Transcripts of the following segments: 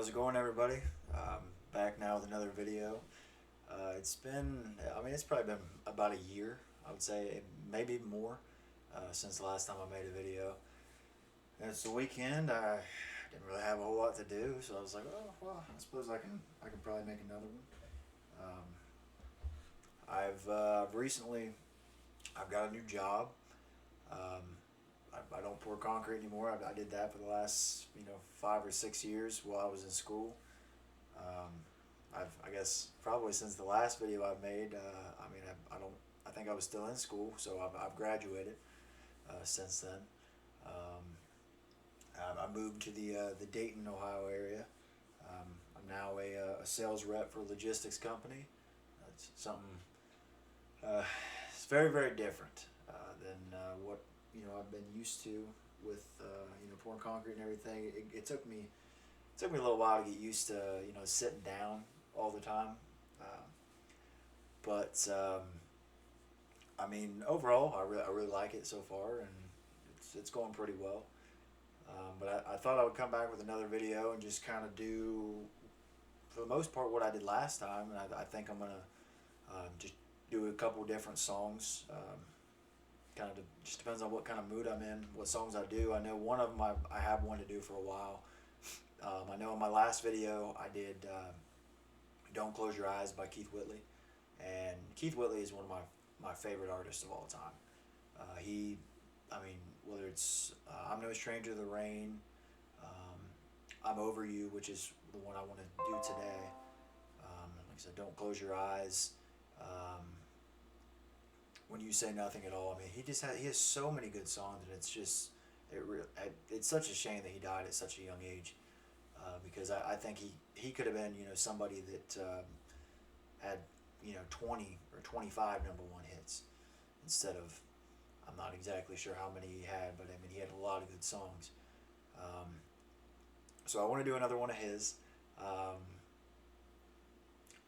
How's it going, everybody? Back now with another video. It's probably been about a year, I would say, maybe more, since the last time I made a video. And it's the weekend. I didn't really have a whole lot to do, so I was like, oh, well, I suppose I can probably make another one. I've got a new job. Um, I don't pour concrete anymore. I did that for the last 5 or 6 years while I was in school. Um, I guess probably since the last video I've made. I don't. I think I was still in school, so I've graduated since then. Um, I moved to the Dayton, Ohio area. I'm now a sales rep for a logistics company. It's something. Uh, it's very very different than what I've been used to with pouring concrete and everything. It took me a little while to get used to sitting down all the time. Uh, but overall, I really like it so far, and it's going pretty well. But I thought I would come back with another video and just kind of do, for the most part, what I did last time, and I think I'm gonna just do a couple different songs. Kind of just depends on what kind of mood I'm in, what songs I do. I know one of them I have wanted to do for a while. I know in my last video I did "Don't Close Your Eyes" by Keith Whitley, and Keith Whitley is one of my favorite artists of all time. Whether it's "I'm No Stranger to the Rain," "I'm Over You," which is the one I want to do today. Like I said, "Don't Close Your Eyes." Um, "When You Say Nothing at All." I mean, he has so many good songs, and it's such a shame that he died at such a young age. Because I think he could have been somebody that had 20 or 25 number one hits instead of, I'm not exactly sure how many he had, but I mean he had a lot of good songs. Um, so I want to do another one of his.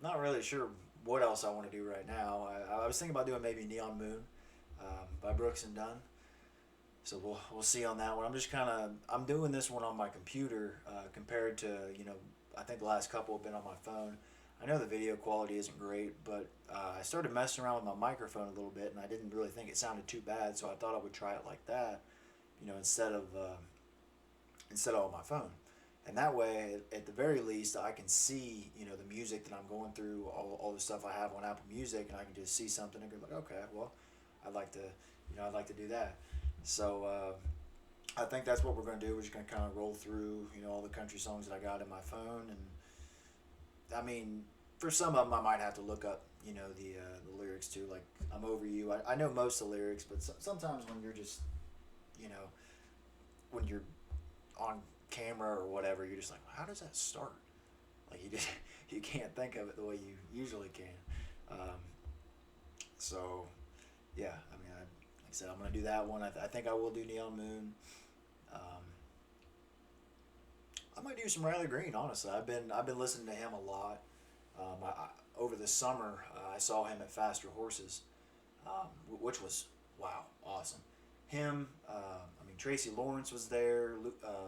Not really sure what else I want to do right now. I was thinking about doing maybe "Neon Moon" by Brooks and Dunn. So we'll see on that one. I'm doing this one on my computer compared to I think the last couple have been on my phone. I know the video quality isn't great, but I started messing around with my microphone a little bit, and I didn't really think it sounded too bad, so I thought I would try it like that, instead of on my phone. And that way, at the very least, I can see the music that I'm going through, all the stuff I have on Apple Music, and I can just see something and go like, okay, well, I'd like to do that. So I think that's what we're going to do. We're just going to kind of roll through all the country songs that I got in my phone, and I mean, for some of them I might have to look up the lyrics too. Like "I'm Over You." I know most of the lyrics, but sometimes when you're just you know when you're on camera or whatever, you're just like, how does that start? Like you just you can't think of it the way you usually can. Um, so yeah, like I said, I'm gonna do that one. I think I will do "Neon Moon." Um, I might do some Riley Green. Honestly, I've been listening to him a lot. Over the summer, I saw him at Faster Horses, which was, wow, awesome. Him, Tracy Lawrence was there.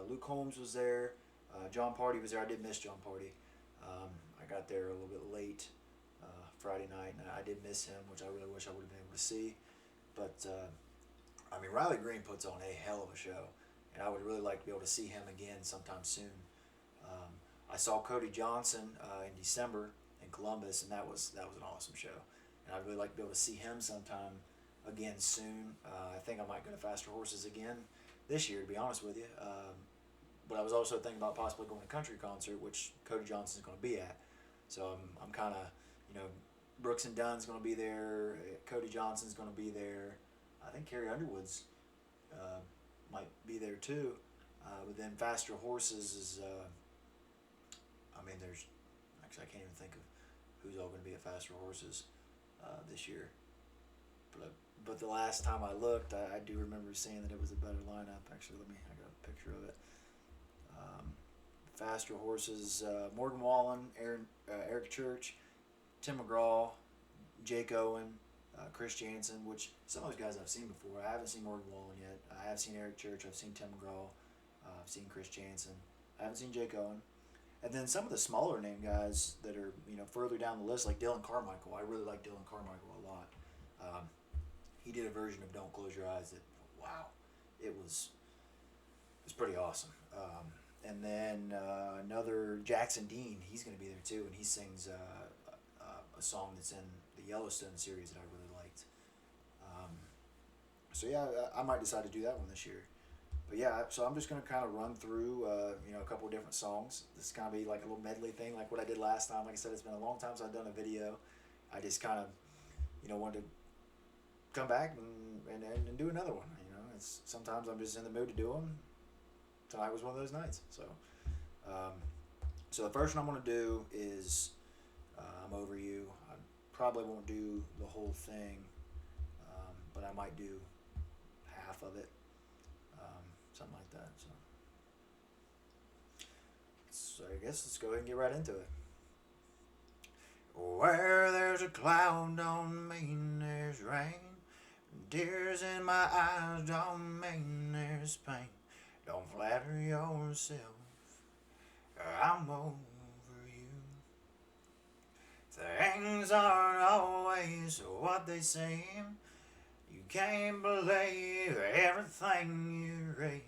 Luke Holmes was there. John Party was there. I did miss John Party. I got there a little bit late Friday night, and I did miss him, which I really wish I would have been able to see. But Riley Green puts on a hell of a show, and I would really like to be able to see him again sometime soon. Um, I saw Cody Johnson in December in Columbus, and that was an awesome show. And I'd really like to be able to see him sometime again soon. I think I might go to Faster Horses again this year, to be honest with you. But I was also thinking about possibly going to a country concert, which Cody Johnson's going to be at. So I'm kind of, Brooks and Dunn's going to be there. Cody Johnson's going to be there. I think Carrie Underwood's might be there too. But then Faster Horses is, there's, actually, I can't even think of who's all going to be at Faster Horses this year. But the last time I looked, I do remember seeing that it was a better lineup. Actually, I got a picture of it. Faster Horses, Morgan Wallen, Eric Church, Tim McGraw, Jake Owen, Chris Jansen, which some of those guys I've seen before. I haven't seen Morgan Wallen yet. I have seen Eric Church. I've seen Tim McGraw. I've seen Chris Jansen. I haven't seen Jake Owen. And then some of the smaller name guys that are further down the list, like Dylan Carmichael. I really like Dylan Carmichael a lot. Um, he did a version of "Don't Close Your Eyes" that, wow, it was pretty awesome. And then another Jackson Dean, he's going to be there too, and he sings a song that's in the Yellowstone series that I really liked. Um, so yeah, I might decide to do that one this year. But yeah, so I'm just gonna kind of run through, a couple of different songs. This is gonna be like a little medley thing, like what I did last time. Like I said, it's been a long time since I've done a video. I just kind of, wanted to come back and do another one. It's sometimes I'm just in the mood to do them. Tonight was one of those nights. Um, so the first one I'm gonna do is "I'm Over You." I probably won't do the whole thing, but I might do half of it. Something like that. So I guess let's go ahead and get right into it. Where there's a cloud don't mean there's rain. Tears in my eyes don't mean there's pain. Don't flatter yourself, I'm over you. Things aren't always what they seem. You can't believe everything you read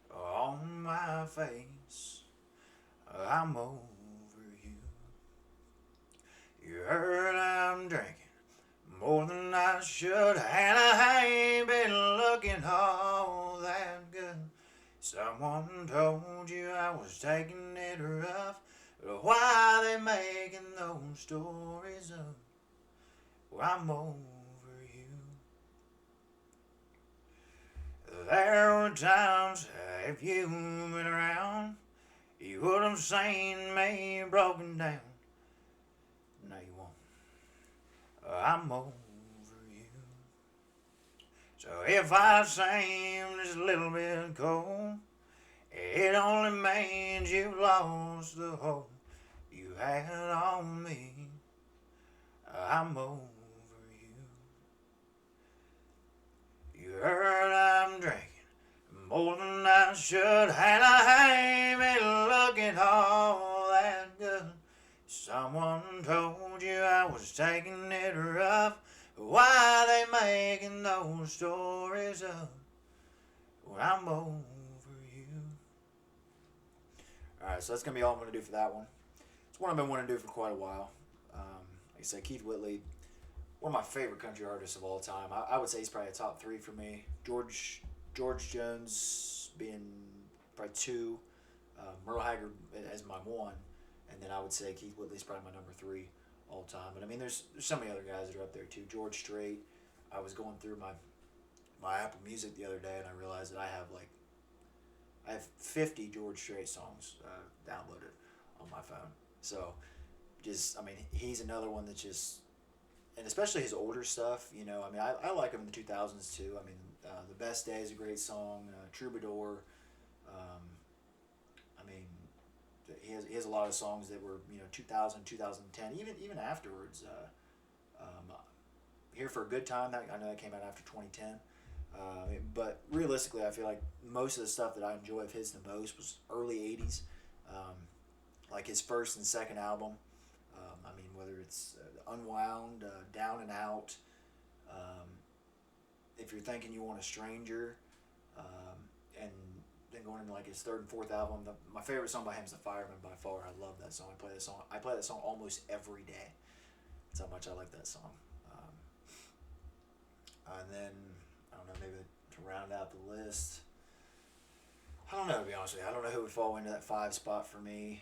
on my face. I'm over you. You heard I'm drinking more than I should, and I ain't been looking all that good. Someone told you I was taking it rough, but why they making those stories up? Well, I'm over you. There were times, if you'd been around, you would have seen me broken down. No, you won't. I'm over you. So if I seem just a little bit cold, it only means you've lost the hope you had on me. I'm over you. You heard I'm drinking more than I should, and I ain't been looking all that good. Someone told you I was taking it rough. Why they making those stories up? Well, I'm over you. Alright, so that's going to be all I'm going to do for that one. It's one I've been wanting to do for quite a while. Like I said, Keith Whitley, one of my favorite country artists of all time. I would say he's probably a top 3 for me. George Jones being probably 2. Merle Haggard as my 1. And then I would say Keith Whitley's probably my number 3 all time. But I mean, there's so many other guys that are up there too. George Strait. I was going through my Apple Music the other day, and I realized that I have 50 George Strait songs downloaded on my phone. So, he's another one that just, and especially his older stuff. I like him in the 2000s too. The Best Day is a great song. Troubadour. He has a lot of songs that were 2000, 2010, even afterwards. Here for a Good Time, I know that came out after 2010. But realistically, I feel like most of the stuff that I enjoy of his the most was early 80s. Like his first and second album. Whether it's Unwound, Down and Out, If You're Thinking You Want a Stranger, and then going into like his third and fourth album. My favorite song by him is The Fireman by far. I love that song. I play that song almost every day. That's how much I like that song. And then, I don't know, maybe to round out the list, I don't know, to be honest with you. I don't know who would fall into that 5 spot for me.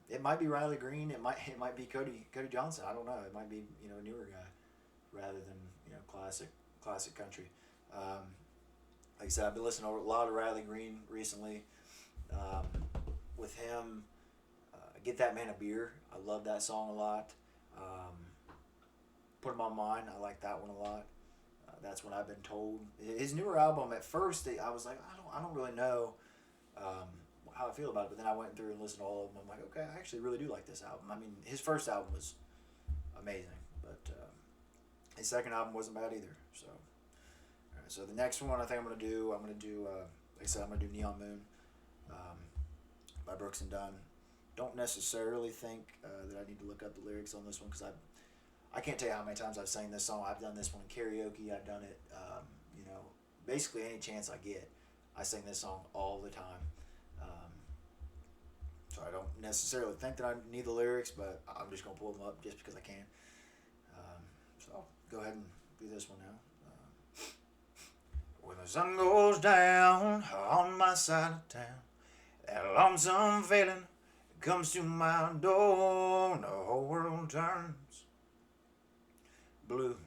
It might be Riley Green. It might be Cody Johnson. I don't know. It might be a newer guy rather than classic country. Like I said, I've been listening to a lot of Riley Green recently. With him, Get That Man a Beer. I love that song a lot. Put Him on Mine. I like that one a lot. That's what I've been told. His newer album, at first, I was like, I don't really know how I feel about it. But then I went through and listened to all of them. I'm like, okay, I actually really do like this album. His first album was amazing, but his second album wasn't bad either. So, all right, so the next one I think I'm gonna do, like I said, I'm gonna do Neon Moon by Brooks and Dunn. don't necessarily think that I need to look up the lyrics on this one because I can't tell you how many times I've sang this song. I've done this one in karaoke. I've done it, basically any chance I get. I sing this song all the time. Um, so I don't necessarily think that I need the lyrics, but I'm just going to pull them up just because I can. So I'll go ahead and do this one now. When the sun goes down on my side of town, that lonesome feeling comes to my door, and the whole world turns blue.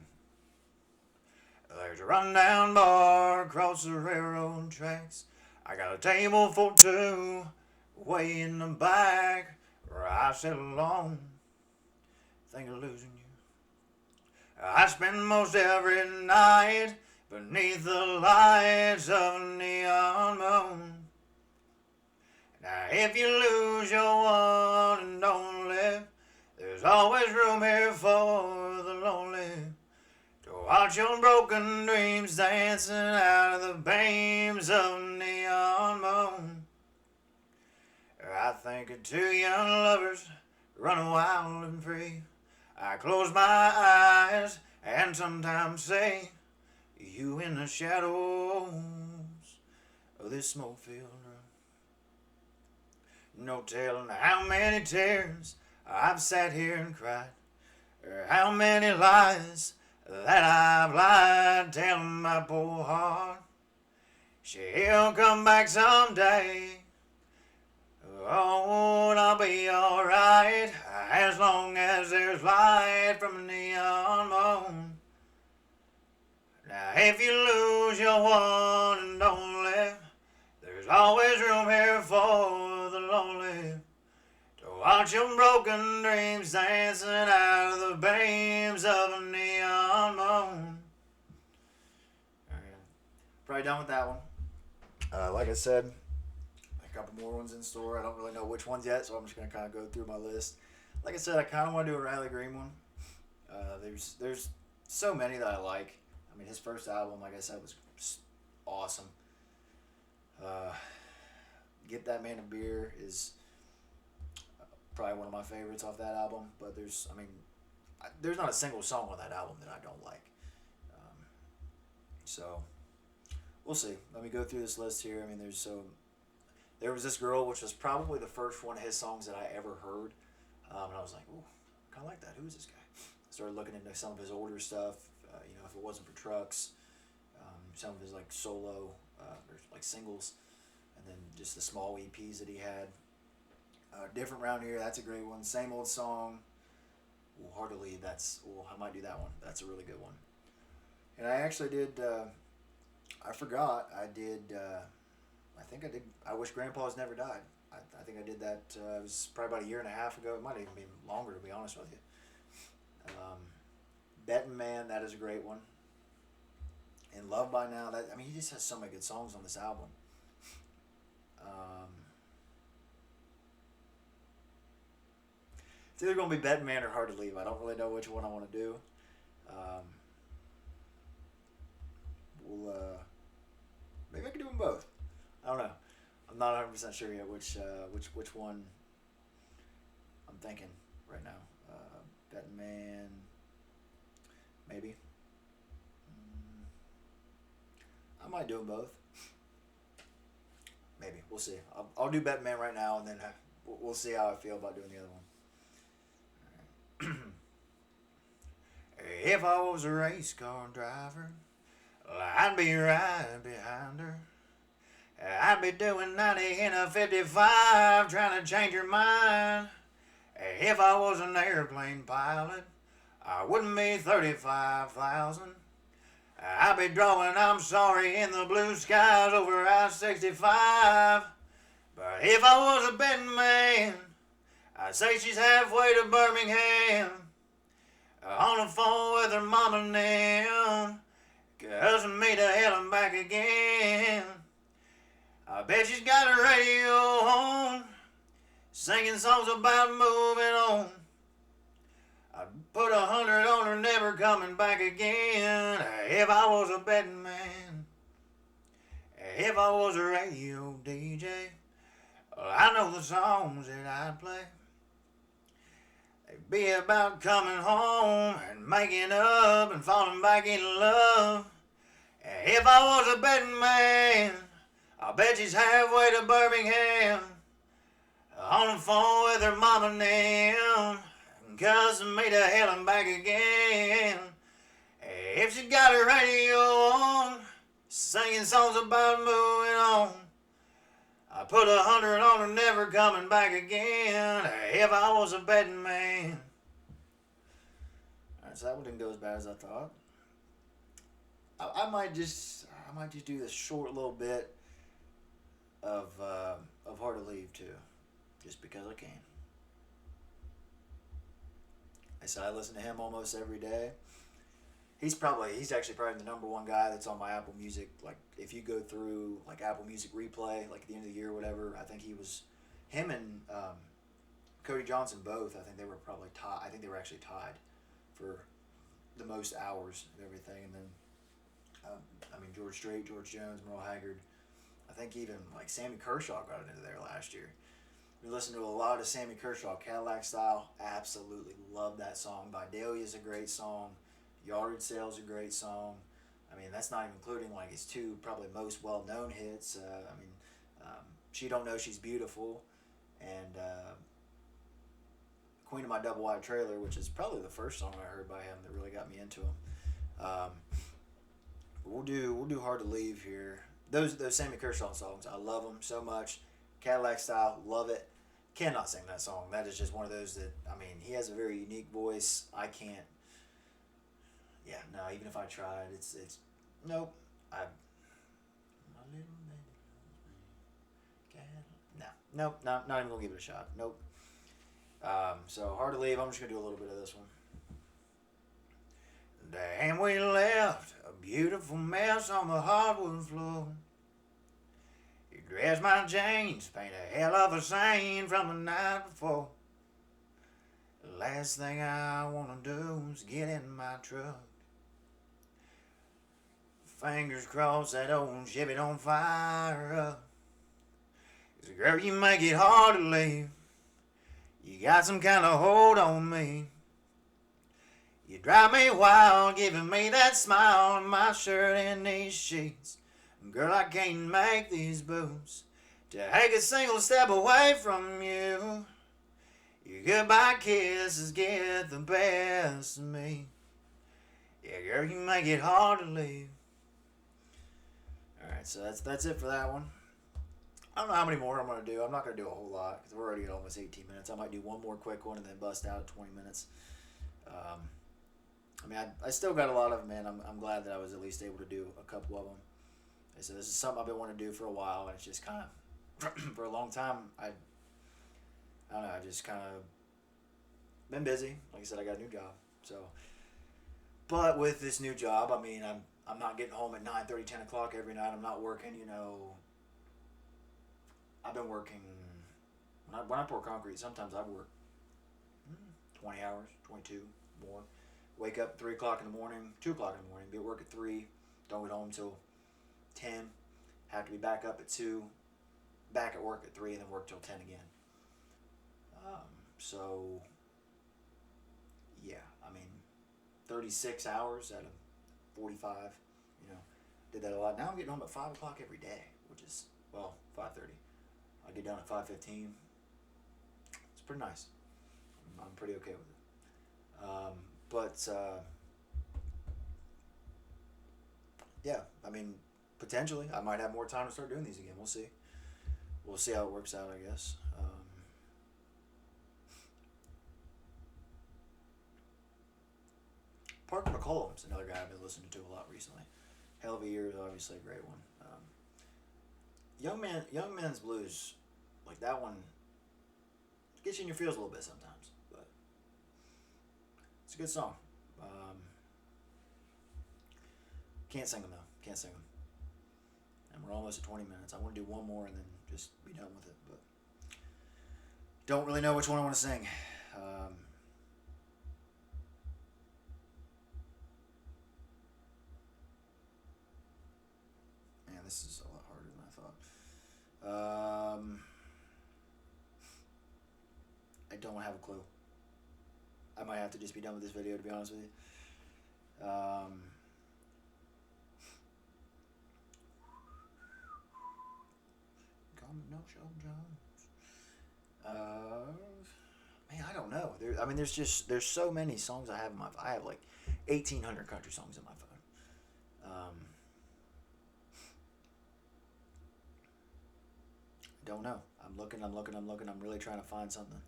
There's a rundown bar across the railroad tracks. I got a table for two way in the back where I sit alone, think of losing you. I spend most every night beneath the lights of a neon moon. Now if you lose your one and only, there's always room here for the lonely to watch your broken dreams dancing out of the beams of a neon moon. I think of two young lovers running wild and free. I close my eyes and sometimes say, you in the shadows of this smoke-filled room. No telling how many tears I've sat here and cried, or how many lies that I've lied, telling my poor heart she'll come back someday. Oh, and I'll be alright as long as there's light from a neon moon. Now if you lose your one and only, there's always room here for the lonely to watch your broken dreams dancing out of the beams of a neon moon. Alright, probably done with that one. Like I said, a couple more ones in store. I don't really know which ones yet, so I'm just going to kind of go through my list. Like I said, I kind of want to do a Riley Green one. There's so many that I like. I mean, his first album, like I said, was awesome. Get That Man a Beer is probably one of my favorites off that album. But there's not a single song on that album that I don't like. So we'll see. Let me go through this list here. I mean, there was this girl, which was probably the first one of his songs that I ever heard, and I was like, ooh, I kind of like that. Who is this guy? I started looking into some of his older stuff. If it wasn't for Trucks, some of his like solo or like singles, and then just the small EPs that he had. Different Round Here, that's a great one. Same Old Song. Ooh, Hard to Leave. I might do that one. That's a really good one. And I actually did. I forgot. I think I did. I Wish Grandpa's Never Died. I think I did that. It was probably about a year and a half ago. It might even be longer, to be honest with you. Betting Man, that is a great one. And Love by Now, he just has so many good songs on this album. It's either going to be Betting Man or Hard to Leave. I don't really know which one I want to do. Maybe I can do them both. I don't know. I'm not 100% sure yet which one I'm thinking right now. Betting Man, maybe. I might do them both. Maybe. We'll see. I'll do Betting Man right now, and then we'll see how I feel about doing the other one. If I was a race car driver, I'd be right behind her. I'd be doing 90 in a 55, trying to change her mind. If I was an airplane pilot, I wouldn't be 35,000. I'd be drawing I'm sorry in the blue skies over I-65. But if I was a betting man, I'd say she's halfway to Birmingham, on the phone with her mom and them, cussing me to hell and back again. I bet she's got her radio on, singing songs about moving on. I'd put 100 on her never coming back again. If I was a betting man, if I was a radio DJ, Well, I know the songs that I'd play. They'd be about coming home and making up and falling back in love. If I was a betting man, I bet she's halfway to Birmingham on the phone with her mom and them, cussing me to hell and back again. If she got her radio on, singing songs about moving on, I put 100 on her never coming back again. If I was a betting man. Alright, so that one didn't go as bad as I thought. I might just do this short little bit of Hard to Leave too, just because I can. I said I listen to him almost every day. He's actually probably the number one guy that's on my Apple Music. Like if you go through like Apple Music Replay, like at the end of the year or whatever, I think he was, him and Cody Johnson both. I think they were probably tied. I think they were actually tied for the most hours of everything. And then George Strait, George Jones, Merle Haggard. I think even like Sammy Kershaw got into there last year. We listened to a lot of Sammy Kershaw, Cadillac Style. Absolutely love that song. By Dahlia's a great song. Yard Sale's a great song. I mean, that's not even including like his two probably most well-known hits. She Don't Know She's Beautiful, and Queen of My Double Wide Trailer, which is probably the first song I heard by him that really got me into him. We'll do Hard to Leave here. Those Sammy Kershaw songs, I love them so much. Cadillac Style, love it. Cannot sing that song. That is just one of those that, he has a very unique voice. I can't. Yeah, no, even if I tried, it's nope. My little lady nope, not even gonna give it a shot. Nope. So Hard to Leave. I'm just gonna do a little bit of this one. Damn, we left a beautiful mess on the hardwood floor. You dressed my jeans, paint a hell of a scene from the night before. The last thing I wanna do is get in my truck. Fingers crossed that old Chevy don't fire up. 'Cause girl, you make it hard to leave. You got some kind of hold on me. You drive me wild, giving me that smile on my shirt and these sheets. Girl, I can't make these boots to take a single step away from you. Your goodbye kisses get the best of me. Yeah, girl, you make it hard to leave. Alright, so that's it for that one. I don't know how many more I'm going to do. I'm not going to do a whole lot because we're already at almost 18 minutes. I might do one more quick one and then bust out at 20 minutes. I still got a lot of them, man. I'm glad that I was at least able to do a couple of them. So this is something I've been wanting to do for a while, and it's just kind of, for a long time, I don't know, I just kind of been busy. Like I said, I got a new job. So, but with this new job, I'm not getting home at 9:30, 10 o'clock every night. I'm not working, I've been working, when I pour concrete, sometimes I've worked 20 hours, 22, more. Wake up 3 o'clock in the morning, 2 o'clock in the morning, be at work at 3, don't get home until 10, have to be back up at 2, back at work at 3, and then work till 10 again. So, yeah, 36 hours out of 45, did that a lot. Now I'm getting home at 5 o'clock every day, which is, 5:30. I get done at 5:15. It's pretty nice. I'm pretty okay with it. Yeah, potentially, I might have more time to start doing these again. We'll see. We'll see how it works out, I guess. Parker McCollum's another guy I've been listening to a lot recently. Hell of a Year is obviously a great one. Young Men's Blues, like that one, gets you in your feels a little bit sometimes, but it's a good song. Can't sing them though. Can't sing them. And we're almost at 20 minutes. I want to do one more and then just be done with it, but don't really know which one I want to sing. Man, this is a lot harder than I thought. I don't have a clue. I might have to just be done with this video, to be honest with you. No Show Jones. Man, I don't know. There's so many songs I have in my phone. I have like 1,800 country songs in my phone. Don't know. I'm looking. I'm really trying to find something.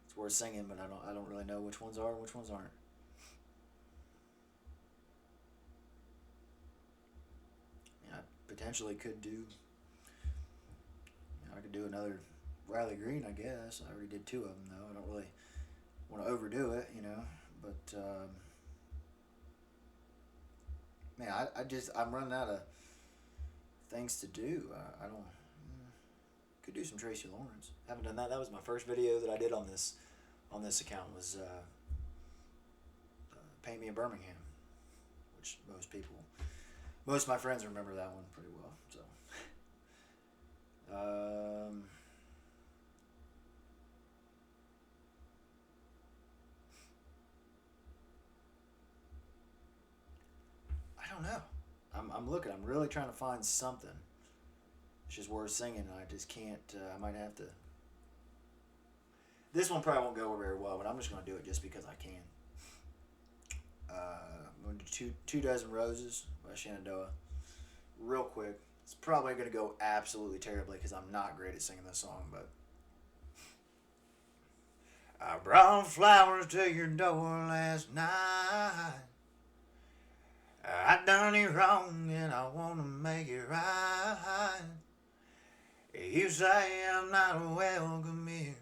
It's worth singing, but I don't really know which ones are and which ones aren't. Yeah, I potentially could do. I could do another Riley Green, I guess. I already did 2 of them, though. I don't really want to overdo it, But man, I'm running out of things to do. I don't. Could do some Tracy Lawrence. Haven't done that. That was my first video that I did on this account. Was Paint Me in Birmingham, which most of my friends remember that one pretty well. So. I don't know. I'm looking. I'm really trying to find something. It's just worth singing, and I just can't. I might have to. This one probably won't go over very well, but I'm just going to do it just because I can. I'm going to do Two Dozen Roses by Shenandoah. Real quick. It's probably going to go absolutely terribly because I'm not great at singing this song, but. I brought flowers to your door last night. I done you wrong and I want to make it right. You say I'm not welcome here.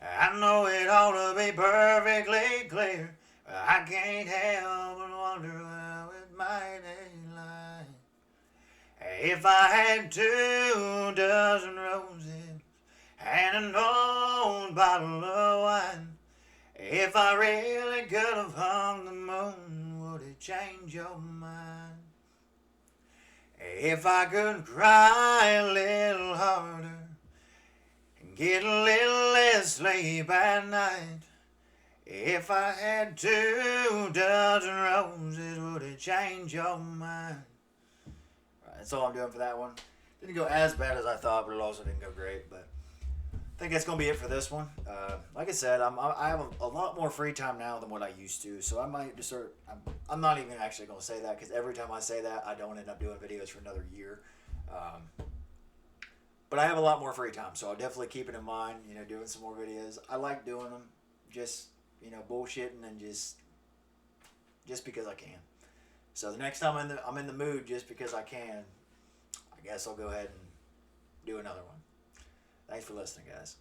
I know it ought to be perfectly clear. I can't help but wonder how it might end like. If I had 2 dozen roses and an old bottle of wine, if I really could have hung the moon, would it change your mind? If I could cry a little harder and get a little less sleep at night, if I had 2 dozen roses, would it change your mind? Right, that's all I'm doing for that one. Didn't go as bad as I thought, but it also didn't go great. But I think that's going to be it for this one. Like I said, I have a lot more free time now than what I used to, so I might just start. I'm not even actually going to say that because every time I say that, I don't end up doing videos for another year. But I have a lot more free time, so I'll definitely keep it in mind. Doing some more videos. I like doing them, just bullshitting and just because I can. So the next time I'm in the mood, just because I can, I guess I'll go ahead and do another one. Thanks for listening, guys.